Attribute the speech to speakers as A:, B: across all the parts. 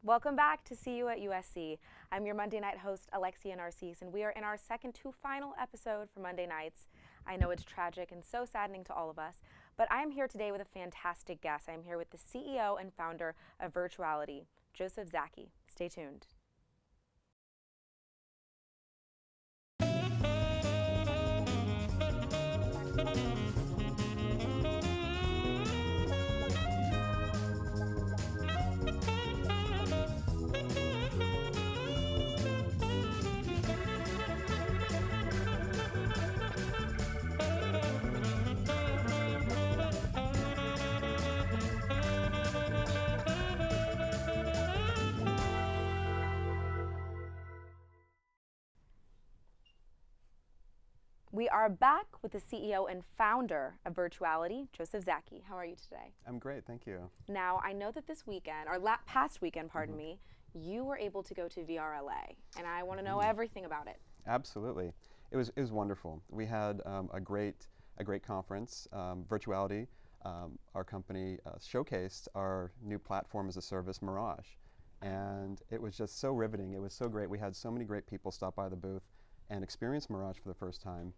A: Welcome back to See You at USC. I'm your Monday night host, Alexia Narcisse, and we are in our second to final episode for Monday nights. I know it's tragic and so saddening to all of us, but I am here today with a fantastic guest. I'm here with the CEO and founder of VRtuality, Zaki. Stay tuned. We are back with the CEO and founder of VRtuality, Zaki. How are you today?
B: I'm great, thank you.
A: Now, I know that this weekend, or past weekend, pardon me, you were able to go to VRLA, and I want to know everything about it.
B: Absolutely, it was wonderful. We had a great conference. VRtuality, our company, showcased our new platform as a service, Mirage, and it was just so riveting. It was so great. We had so many great people stop by the booth and experience Mirage for the first time.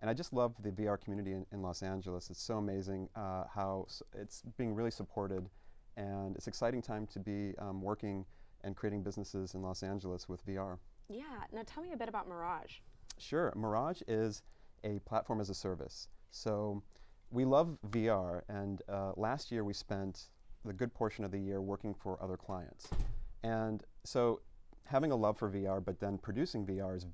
B: And I just love the VR community in Los Angeles. It's so amazing how it's being really supported, and it's an exciting time to be working and creating businesses in Los Angeles with VR.
A: Yeah, now tell me a bit about Mirage.
B: Sure, Mirage is a platform as a service. So we love VR, and last year we spent the good portion of the year working for other clients. And so having a love for VR, but then producing VR is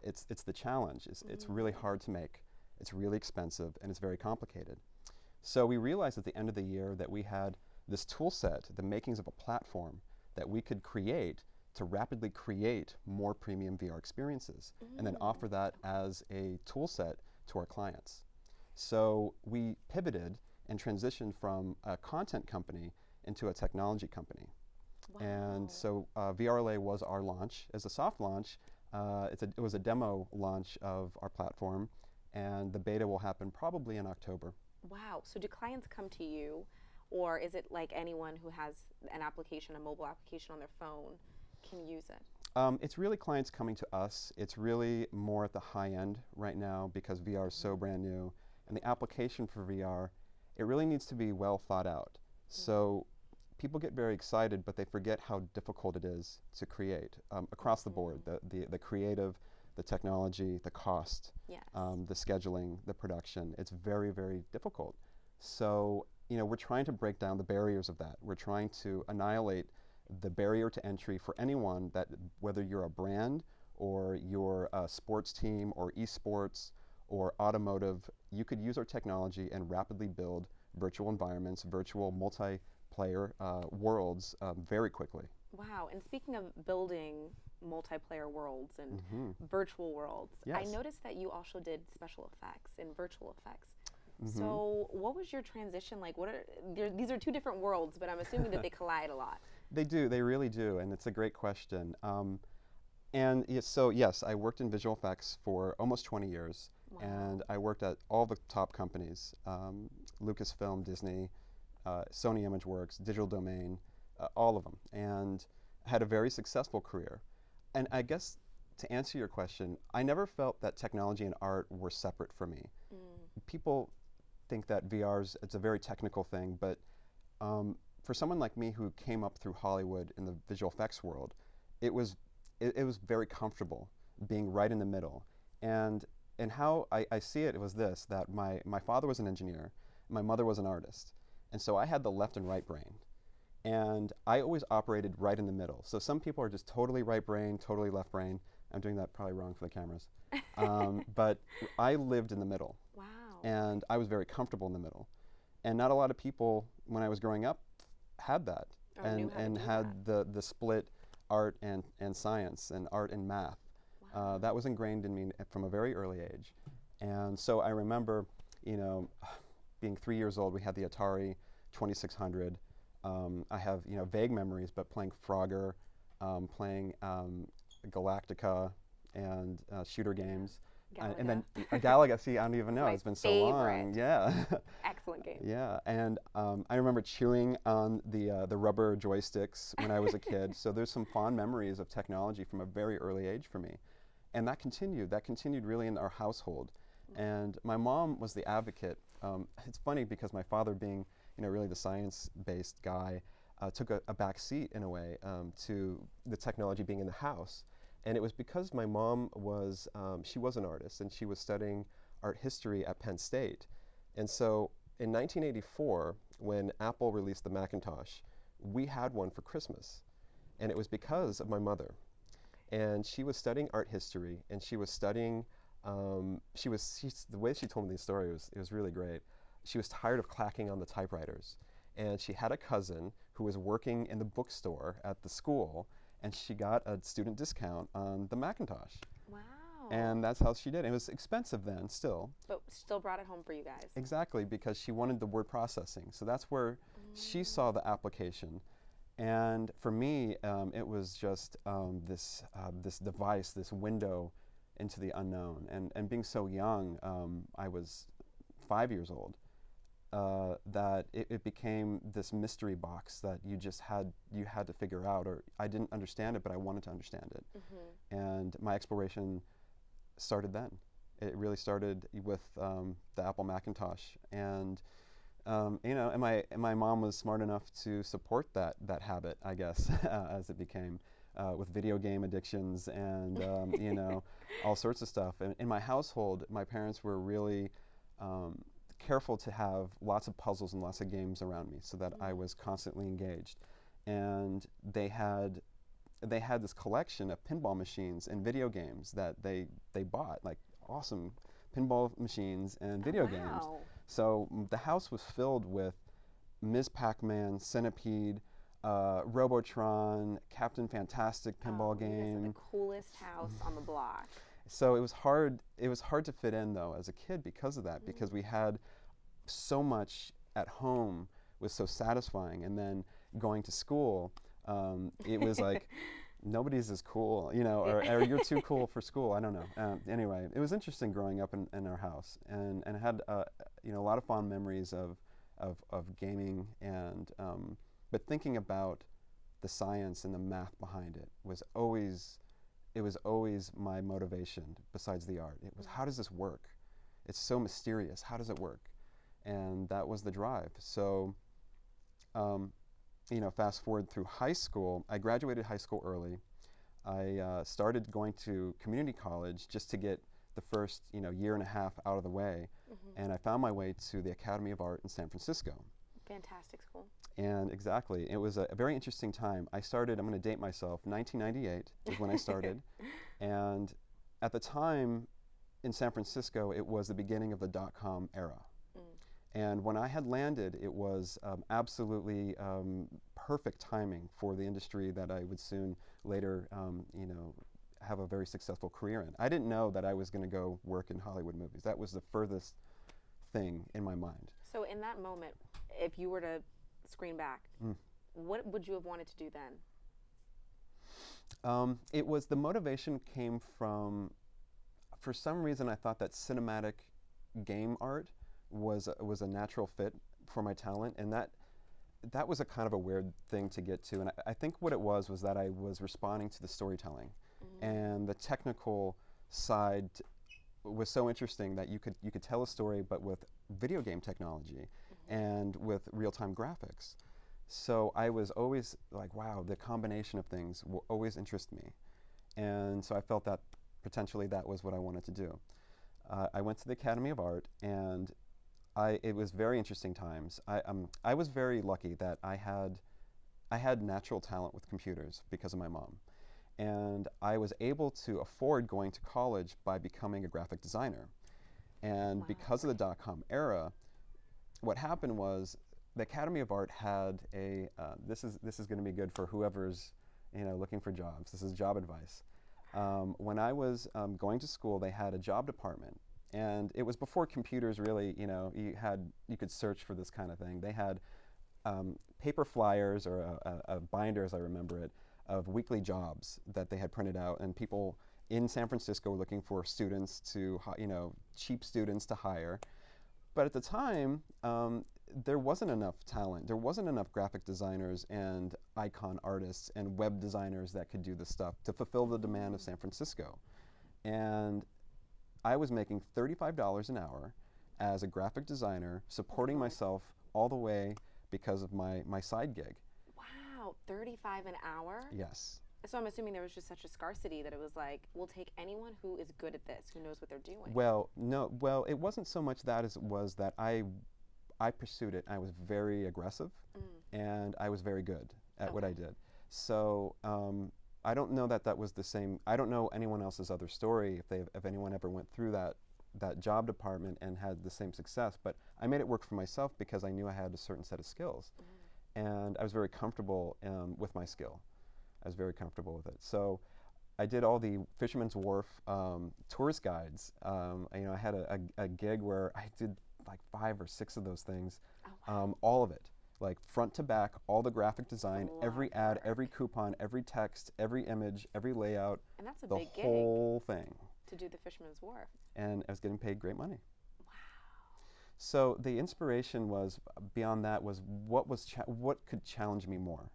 B: it's the challenge. It's really hard to make. It's really expensive, and it's very complicated. So we realized at the end of the year that we had this tool set, the makings of a platform that we could create to rapidly create more premium VR experiences and then offer that as a tool set to our clients. So we pivoted and transitioned from a content company into a technology company.
A: Wow.
B: And so VRLA was our launch. As a soft launch, it was a demo launch of our platform, and the beta will happen probably in October.
A: Wow, so do clients come to you, or is it like anyone who has an application, a mobile application on their phone can use it?
B: It's really clients coming to us. It's really more at the high end right now because VR is so brand new, and the application for VR, it really needs to be well thought out. So people get very excited, but they forget how difficult it is to create across the board. The creative, the technology, the cost,
A: Yes.
B: the scheduling, the production. It's very, very difficult. So we're trying to break down the barriers of that. We're trying to annihilate the barrier to entry for anyone, that whether you're a brand or you're a sports team or esports or automotive, you could use our technology and rapidly build virtual environments, virtual multiplayer worlds very quickly.
A: Wow, and speaking of building multiplayer worlds and virtual worlds,
B: Yes.
A: I noticed that you also did special effects and virtual effects. So what was your transition like? These are two different worlds, but I'm assuming that they collide a lot.
B: They do, they really do, and it's a great question. So yes, I worked in visual effects for almost 20 years,
A: Wow.
B: and I worked at all the top companies, Lucasfilm, Disney, Sony ImageWorks, Digital Domain, all of them, and had a very successful career. And I guess to answer your question, I never felt that technology and art were separate from me. People think that it's a very technical thing, but for someone like me who came up through Hollywood in the visual effects world, it was very comfortable being right in the middle. And how I see it was this, that my father was an engineer, my mother was an artist, and so I had the left and right brain. And I always operated right in the middle. So some people are just totally right brain, totally left brain. I'm doing that probably wrong for the cameras. But I lived in the middle.
A: Wow.
B: And I was very comfortable in the middle. And not a lot of people, when I was growing up, had that.
A: Or knew how to
B: and
A: do
B: had the split art and science and art and math.
A: Wow.
B: That was ingrained in me from a very early age. And so I remember, being 3 years old, we had the Atari 2600. I have vague memories, but playing Frogger, playing Galactica, and shooter games. And then Galaga, see, I don't even know.
A: my
B: It's been so long.
A: favorite.
B: Yeah.
A: Excellent game.
B: Yeah, and I remember chewing on the rubber joysticks when I was a kid. So there's some fond memories of technology from a very early age for me, and that continued. That continued really in our household, and my mom was the advocate. It's funny because my father, being really the science-based guy, took a back seat in a way to the technology being in the house, and it was because my mom was she was an artist and she was studying art history at Penn State, and so in 1984, when Apple released the Macintosh, we had one for Christmas, and it was because of my mother. And she was studying art history, and she was studying. The way she told me the story was really great. She was tired of clacking on the typewriters, and she had a cousin who was working in the bookstore at the school, and she got a student discount on the Macintosh.
A: Wow.
B: And that's how she did it. It was expensive then, still.
A: But still brought it home for you guys.
B: Exactly, because she wanted the word processing. So that's where she saw the application. And for me, it was just this device, this window into the unknown. And being so young, I was 5 years old, that it became this mystery box that you had to figure out. Or I didn't understand it, but I wanted to understand it. And my exploration started then. It really started with the Apple Macintosh, and and my mom was smart enough to support that habit, I guess, as it became, with video game addictions and all sorts of stuff. And in my household, my parents were really careful to have lots of puzzles and lots of games around me, so that I was constantly engaged. And they had this collection of pinball machines and video games that they bought, like awesome pinball machines and video games. So the house was filled with Ms. Pac-Man, Centipede, Robotron, Captain Fantastic pinball games.
A: You guys are the coolest house on the block.
B: So it was hard to fit in, though, as a kid because of that, because we had so much at home was so satisfying, and then going to school, it was like, nobody's as cool, or you're too cool for school. I don't know. Anyway, it was interesting growing up in our house, and I had a lot of fond memories of gaming, and but thinking about the science and the math behind it was always my motivation. Besides the art, it was, how does this work? It's so mysterious. How does it work? And that was the drive. So. Fast forward through high school, I graduated high school early. I started going to community college just to get the first year and a half out of the way, and I found my way to the Academy of Art in San Francisco.
A: Fantastic school.
B: And exactly, it was a very interesting time. I started, I'm going to date myself, 1998 is when I started, and at the time in San Francisco, it was the beginning of the dot-com era. And when I had landed, it was absolutely perfect timing for the industry that I would soon later, have a very successful career in. I didn't know that I was going to go work in Hollywood movies. That was the furthest thing in my mind.
A: So in that moment, if you were to screen back, what would you have wanted to do then?
B: It was, the motivation came from, for some reason I thought that cinematic game art was a natural fit for my talent, and that was a kind of a weird thing to get to. And I think what it was that I was responding to the storytelling, and the technical side was so interesting that you could tell a story, but with video game technology and with real-time graphics. So I was always like, wow, the combination of things will always interest me, and so I felt that potentially that was what I wanted to do. I went to the Academy of Art, and it was very interesting times. I was very lucky that I had natural talent with computers because of my mom, and I was able to afford going to college by becoming a graphic designer. And because of the dot-com era, what happened was the Academy of Art had a this is going to be good for whoever's looking for jobs. This is job advice. When I was going to school, they had a job department. And it was before computers really, you could search for this kind of thing. They had paper flyers, or a binder, as I remember it, of weekly jobs that they had printed out, and people in San Francisco looking for students to, cheap students to hire. But at the time, there wasn't enough talent. There wasn't enough graphic designers and icon artists and web designers that could do this stuff to fulfill the demand of San Francisco. And I was making $35 an hour as a graphic designer, supporting myself all the way because of my side gig.
A: Wow, 35 an hour?
B: Yes.
A: So I'm assuming there was just such a scarcity that it was like, we'll take anyone who is good at this, who knows what they're doing.
B: Well, no, it wasn't so much that as it was that I pursued it. I was very aggressive, and I was very good at what I did. So I don't know that was the same. I don't know anyone else's other story if anyone ever went through that job department and had the same success. But I made it work for myself because I knew I had a certain set of skills, and I was very comfortable with my skill. I was very comfortable with it. So I did all the Fisherman's Wharf tourist guides. I had a gig where I did like 5 or 6 of those things, all of it, like front to back, all the graphic design, every ad, every coupon, every text, every image, every layout,
A: and that's a
B: the
A: big gig
B: whole thing.
A: To do the Fisherman's Wharf.
B: And I was getting paid great money.
A: Wow.
B: So the inspiration was beyond that was what could challenge me more,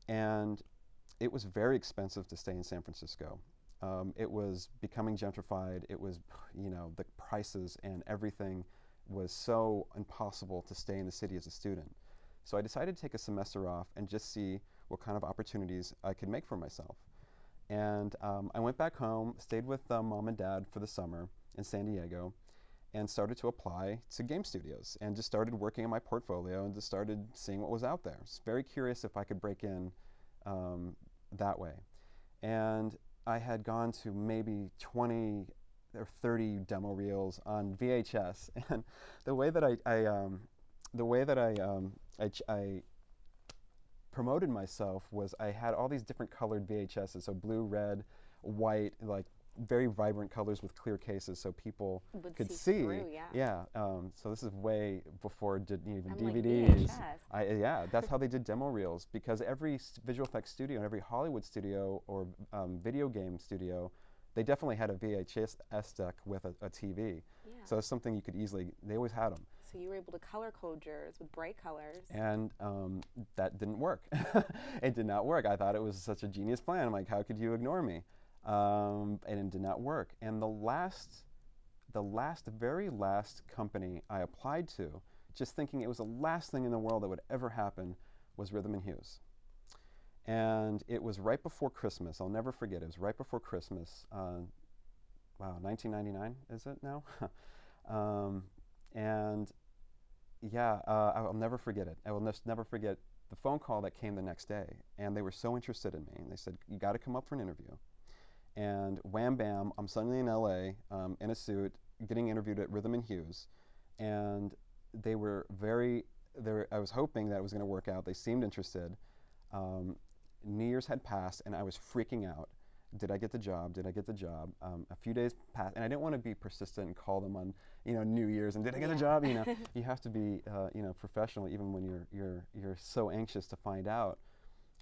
B: and it was very expensive to stay in San Francisco. It was becoming gentrified. It was, the prices and everything was so impossible to stay in the city as a student. So I decided to take a semester off and just see what kind of opportunities I could make for myself. And I went back home, stayed with mom and dad for the summer in San Diego, and started to apply to game studios and just started working on my portfolio and just started seeing what was out there. I was very curious if I could break in that way. And I had gone to maybe 20 or 30 demo reels on VHS, and the way that I promoted myself was I had all these different colored VHSs, so blue, red, white, like very vibrant colors with clear cases, so people could see.
A: Through, yeah.
B: So this is way before even
A: like
B: DVDs.
A: VHS.
B: That's how they did demo reels, because every visual effects studio and every Hollywood studio or video game studio, they definitely had a VHS deck with a TV.
A: Yeah.
B: So it's something you could they always had them.
A: So you were able to color code yours with bright colors.
B: And that didn't work. It did not work. I thought it was such a genius plan. I'm like, how could you ignore me? And it did not work. And the very last company I applied to, just thinking it was the last thing in the world that would ever happen, was Rhythm and Hues. And it was right before Christmas. I'll never forget. It was right before Christmas. Wow, 1999 is it now? And yeah, I'll never forget it. I will never forget the phone call that came the next day. And they were so interested in me. And they said, you got to come up for an interview. And wham bam, I'm suddenly in LA in a suit, getting interviewed at Rhythm and Hues. And they were I was hoping that it was going to work out. They seemed interested. New Year's had passed, and I was freaking out. Did I get the job? Did I get the job? A few days passed, and I didn't want to be persistent and call them on, New Year's and did I get the job? You have to be, professional even when you're so anxious to find out.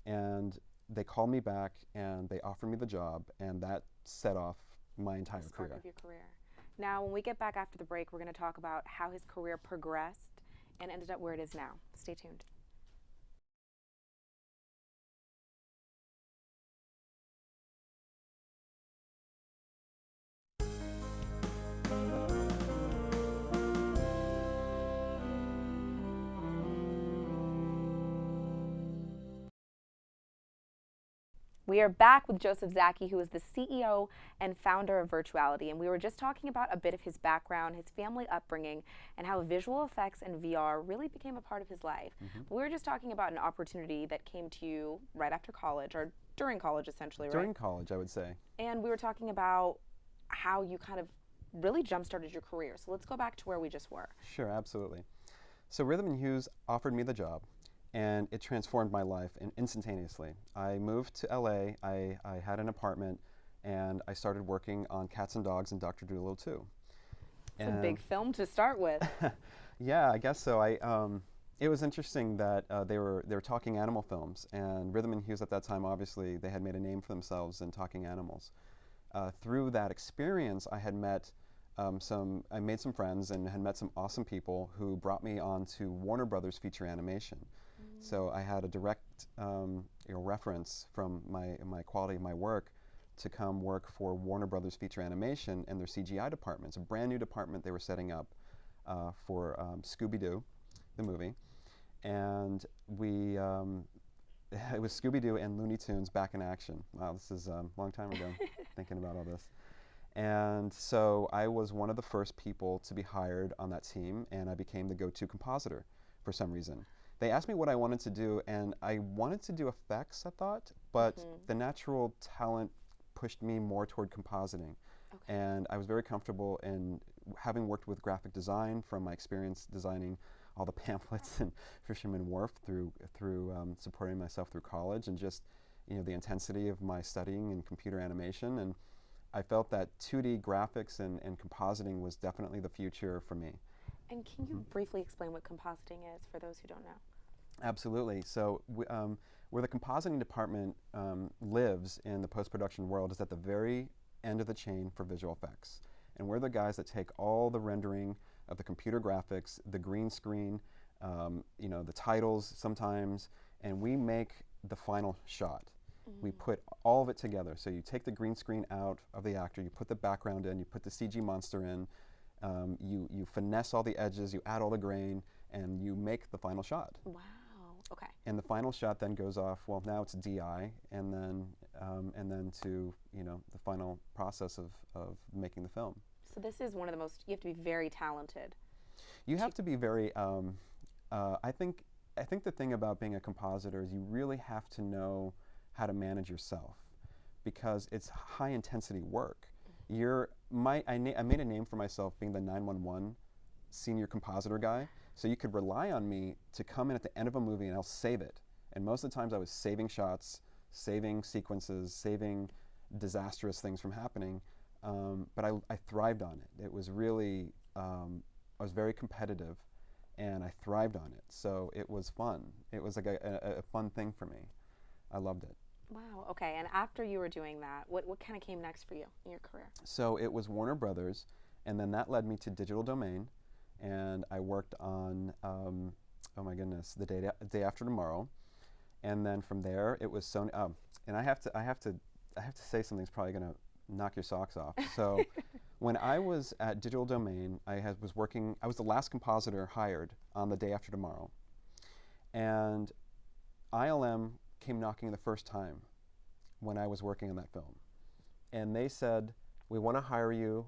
B: And they called me back and they offered me the job, and that set off my entire career.
A: Of your career. Now, when we get back after the break, we're going to talk about how his career progressed and ended up where it is now. Stay tuned. We are back with Joseph Zaki, who is the CEO and founder of VRtuality, and we were just talking about a bit of his background, his family upbringing, and how visual effects and VR really became a part of his life. We were just talking about an opportunity that came to you right after college, or during college essentially, right?
B: During college, I would say.
A: And we were talking about how you kind of really jump-started your career. So let's go back to where we just were.
B: Sure, absolutely. So Rhythm and Hues offered me the job, and it transformed my life instantaneously. I moved to LA, I had an apartment, and I started working on Cats and Dogs and Dr. Dolittle 2.
A: It's a big film to start with.
B: Yeah, I guess so. It was interesting that they were talking animal films, and Rhythm and Hues at that time, obviously, they had made a name for themselves in talking animals. Through that experience, I had met I made some friends and had met some awesome people who brought me on to Warner Brothers feature animation. So I had a direct reference from my quality of my work to come work for Warner Brothers feature animation and their CGI department. It's a brand new department they were setting up for Scooby-Doo, the movie. And it was Scooby-Doo and Looney Tunes back in action. Wow, this is a long time ago, thinking about all this. And so I was one of the first people to be hired on that team, and I became the go-to compositor for some reason. They asked me what I wanted to do, and I wanted to do effects, I thought, but the natural talent pushed me more toward compositing.
A: Okay.
B: And I was very comfortable in having worked with graphic design from my experience designing all the pamphlets in Fisherman Wharf through supporting myself through college, and just the intensity of my studying in computer animation. And I felt that 2D graphics and compositing was definitely the future for me.
A: And can you briefly explain what compositing is for those who don't know?
B: Absolutely. So where the compositing department lives in the post-production world is at the very end of the chain for visual effects. And we're the guys that take all the rendering of the computer graphics, the green screen, the titles sometimes, and we make the final shot. We put all of it together. So you take the green screen out of the actor, you put the background in, you put the CG monster in, you finesse all the edges, you add all the grain, and you make the final shot.
A: Wow. Okay.
B: And the final shot then goes off. Well, now it's DI, and then to the final process of making the film.
A: So this is one of the most. You have to be very talented.
B: You have to be very. I think the thing about being a compositor is you really have to know how to manage yourself, because it's high intensity work. I made a name for myself being the 911 senior compositor guy. So you could rely on me to come in at the end of a movie and I'll save it. And most of the times I was saving shots, saving sequences, saving disastrous things from happening. But I thrived on it. It was really, I was very competitive and I thrived on it. So it was fun. It was like a fun thing for me. I loved it.
A: Wow, okay. And after you were doing that, what kind of came next for you in your career?
B: So it was Warner Brothers, and then that led me to Digital Domain, and I worked on, oh my goodness, the day after tomorrow. And then from there, it was Sony. And I have to say something's probably going to knock your socks off. So when I was at Digital Domain, I was the last compositor hired on the day after tomorrow. And ILM came knocking the first time when I was working on that film. And they said, we want to hire you.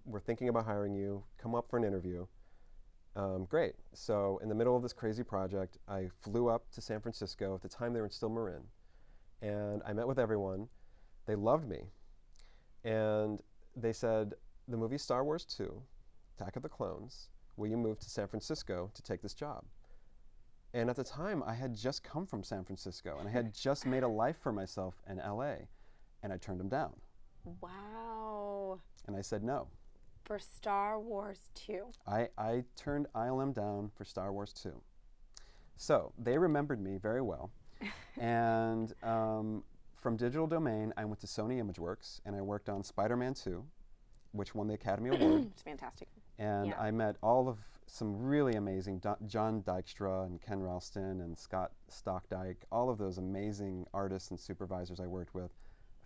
B: We're thinking about hiring you. Come up for an interview. Great. So in the middle of this crazy project, I flew up to San Francisco. At the time, they were still Marin. And I met with everyone. They loved me. And they said, the movie Star Wars 2, Attack of the Clones, will you move to San Francisco to take this job? And at the time, I had just come from San Francisco, and I had just made a life for myself in LA, and I turned them down.
A: Wow.
B: And I said no.
A: For Star Wars 2.
B: I turned ILM down for Star Wars 2. So they remembered me very well. And from Digital Domain, I went to Sony ImageWorks, and I worked on Spider-Man 2, which won the Academy Award.
A: It's fantastic.
B: And I met all of some really amazing, John Dykstra and Ken Ralston and Scott Stockdyke, all of those amazing artists and supervisors I worked with,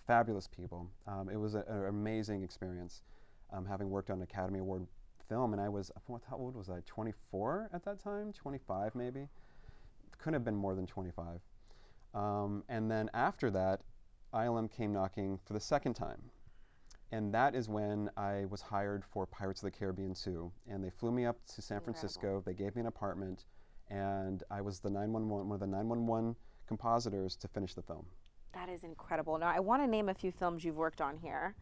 B: fabulous people. It was an amazing experience having worked on an Academy Award film, and how old was I, 24 at that time, 25 maybe? Couldn't have been more than 25. And then after that, ILM came knocking for the second time. And that is when I was hired for Pirates of the Caribbean 2. And they flew me up to San Francisco. They gave me an apartment. And I was one of the 911 compositors to finish the film.
A: That is incredible. Now, I want to name a few films you've worked on here.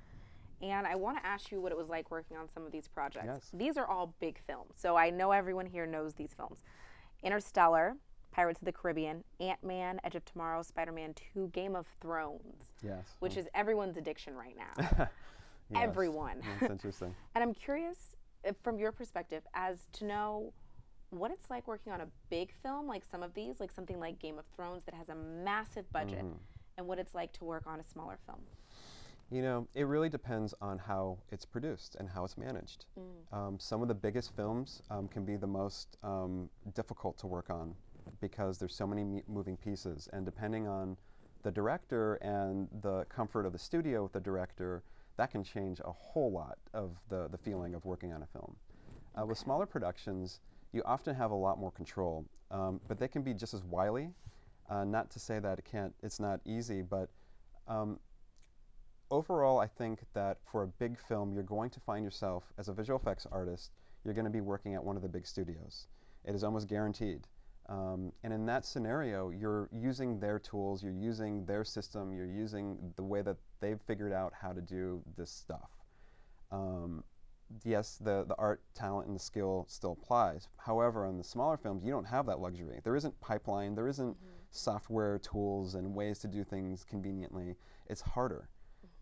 A: And I want to ask you what it was like working on some of these projects.
B: Yes.
A: These are all big films. So I know everyone here knows these films. Interstellar, Pirates of the Caribbean, Ant-Man, Edge of Tomorrow, Spider-Man 2, Game of Thrones.
B: Yes.
A: Which is everyone's addiction right now.
B: Yes.
A: Everyone.
B: That's interesting.
A: And I'm curious, from your perspective, as to know what it's like working on a big film like some of these, like something like Game of Thrones that has a massive budget, and what it's like to work on a smaller film.
B: You know, it really depends on how it's produced and how it's managed. Some of the biggest films can be the most difficult to work on because there's so many moving pieces, and depending on the director and the comfort of the studio with the director, that can change a whole lot of the feeling of working on a film. With smaller productions, you often have a lot more control, but they can be just as wily. Not to say that it's not easy, but overall, I think that for a big film, you're going to find yourself, as a visual effects artist, you're going to be working at one of the big studios. It is almost guaranteed. And in that scenario, you're using their tools, you're using their system, you're using the way that they've figured out how to do this stuff. Yes, the art, talent, and the skill still applies. However, on the smaller films, you don't have that luxury. There isn't pipeline, there isn't software tools and ways to do things conveniently. It's harder.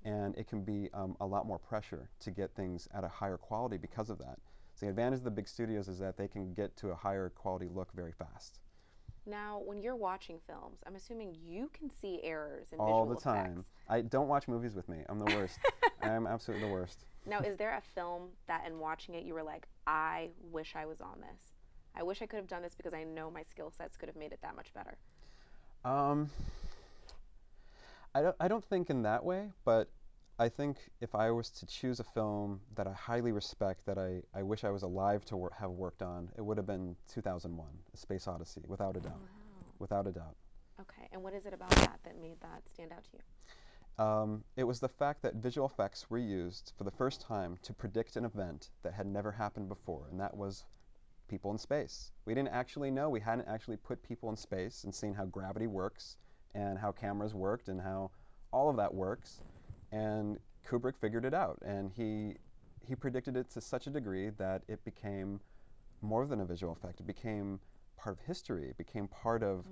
B: And it can be a lot more pressure to get things at a higher quality because of that. So the advantage of the big studios is that they can get to a higher quality look very fast.
A: Now, when you're watching films, I'm assuming you can see errors in
B: all
A: visual
B: the time.
A: effects.
B: I don't watch movies with me. I'm the worst. I am absolutely the worst.
A: Now, is there a film that in watching it you were like, I wish I was on this? I wish I could have done this because I know my skill sets could have made it that much better.
B: I don't think in that way, but I think if I was to choose a film that I highly respect, that I wish I was alive to have worked on, it would have been 2001, A Space Odyssey, without a doubt.
A: Wow.
B: Without a doubt.
A: Okay, and what is it about that made that stand out to you?
B: It was the fact that visual effects were used for the first time to predict an event that had never happened before, and that was people in space. We didn't actually know, we hadn't actually put people in space and seen how gravity works and how cameras worked and how all of that works. And Kubrick figured it out, and he predicted it to such a degree that it became more than a visual effect. It became part of history. It became part of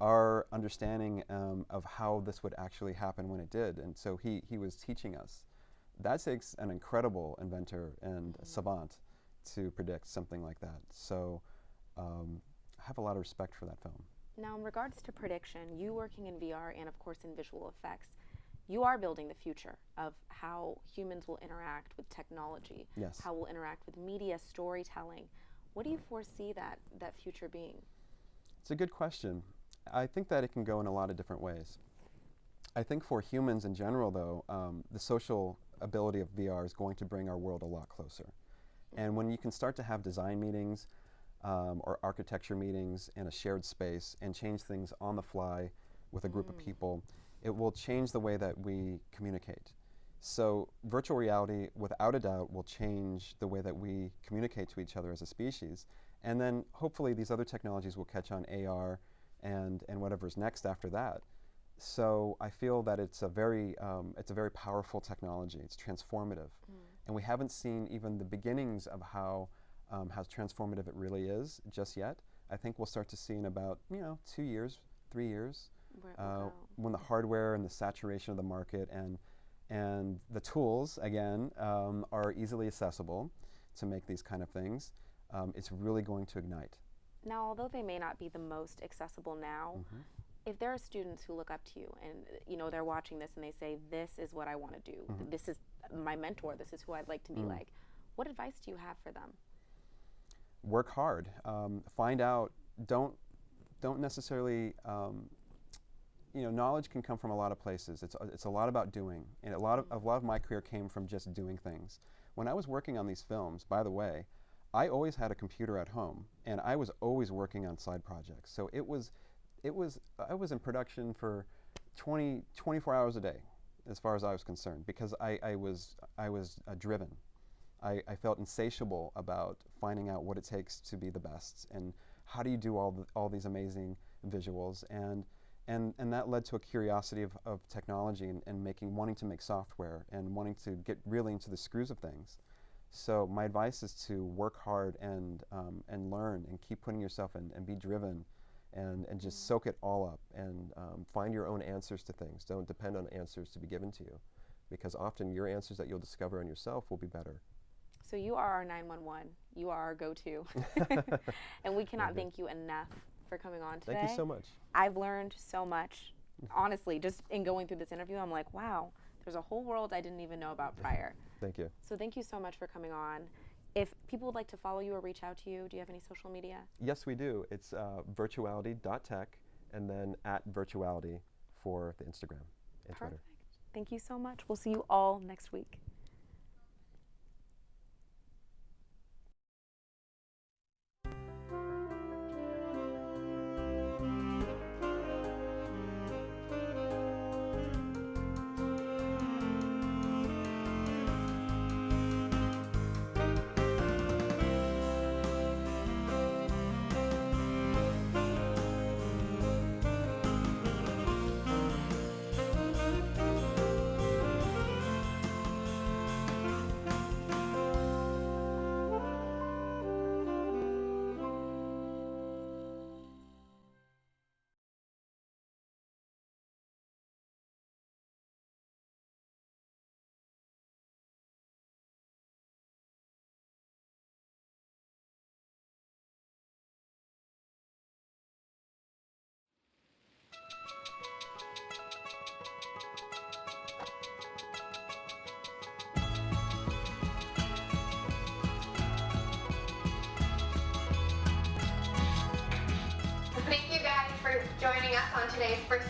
B: our understanding of how this would actually happen when it did. And so he was teaching us. That takes an incredible inventor and savant to predict something like that. So I have a lot of respect for that film.
A: Now, in regards to prediction, you working in VR and, of course, in visual effects, you are building the future of how humans will interact with technology,
B: Yes.
A: how we'll interact with media, storytelling. What do you foresee that future being?
B: It's a good question. I think that it can go in a lot of different ways. I think for humans in general, though, the social ability of VR is going to bring our world a lot closer. And when you can start to have design meetings or architecture meetings in a shared space and change things on the fly with a group of people, it will change the way that we communicate. So virtual reality, without a doubt, will change the way that we communicate to each other as a species. And then hopefully these other technologies will catch on, AR and whatever's next after that. So I feel that it's a very powerful technology. It's transformative. And we haven't seen even the beginnings of how transformative it really is just yet. I think we'll start to see in about 2 years, 3 years, when the hardware and the saturation of the market and the tools, again, are easily accessible to make these kind of things, it's really going to ignite.
A: Now, although they may not be the most accessible now, if there are students who look up to you and they're watching this and they say, this is what I want to do, this is my mentor, this is who I'd like to be like, what advice do you have for them?
B: Work hard. Find out. Don't necessarily. Knowledge can come from a lot of places. It's a lot about doing, and a lot of my career came from just doing things. When I was working on these films, by the way, I always had a computer at home, and I was always working on side projects. So I was in production for 24 hours a day, as far as I was concerned, because I was driven. I felt insatiable about finding out what it takes to be the best, and how do you do all these amazing visuals, and that led to a curiosity of technology and wanting to make software and wanting to get really into the screws of things. So my advice is to work hard and learn and keep putting yourself in and be driven and just soak it all up and find your own answers to things. Don't depend on answers to be given to you, because often your answers that you'll discover on yourself will be better.
A: So you are our 911. You are our go-to. And we cannot thank you enough for coming on today.
B: Thank you so much.
A: I've learned so much. Honestly, just in going through this interview, I'm like, wow, There's a whole world I didn't even know about prior.
B: Thank you.
A: So thank you so much for coming on. If people would like to follow you or reach out to you, do you have any social media?
B: Yes, we do. It's VRtuality.tech and then @VRtuality for the Instagram and Twitter.
A: Perfect. Thank you so much. We'll see you all next week.
C: Thank you guys for joining us on today's first episode.